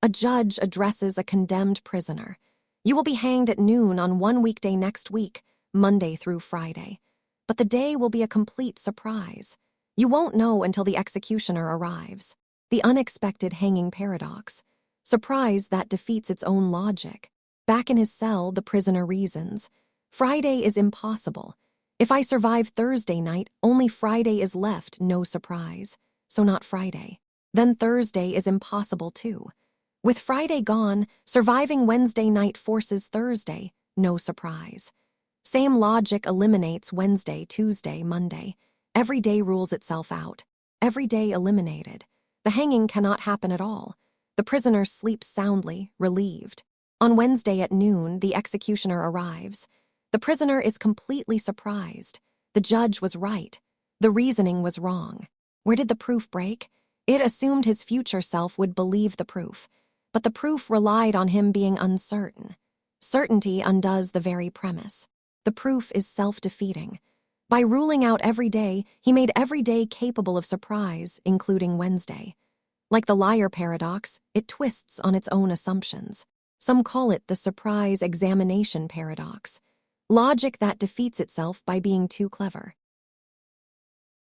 A judge addresses a condemned prisoner. You will be hanged at noon on one weekday next week, Monday through Friday. But the day will be a complete surprise. You won't know until the executioner arrives. The unexpected hanging paradox. Surprise that defeats its own logic. Back in his cell, the prisoner reasons. Friday is impossible. If I survive Thursday night, only Friday is left, no surprise. So not Friday. Then Thursday is impossible too. With Friday gone, surviving Wednesday night forces Thursday, no surprise. Same logic eliminates Wednesday, Tuesday, Monday. Every day rules itself out. Every day eliminated. The hanging cannot happen at all. The prisoner sleeps soundly, relieved. On Wednesday at noon, the executioner arrives. The prisoner is completely surprised. The judge was right. The reasoning was wrong. Where did the proof break? It assumed his future self would believe the proof. But the proof relied on him being uncertain. Certainty undoes the very premise. The proof is self-defeating. By ruling out every day, he made every day capable of surprise, including Wednesday. Like the liar paradox, it twists on its own assumptions. Some call it the surprise examination paradox. Logic that defeats itself by being too clever.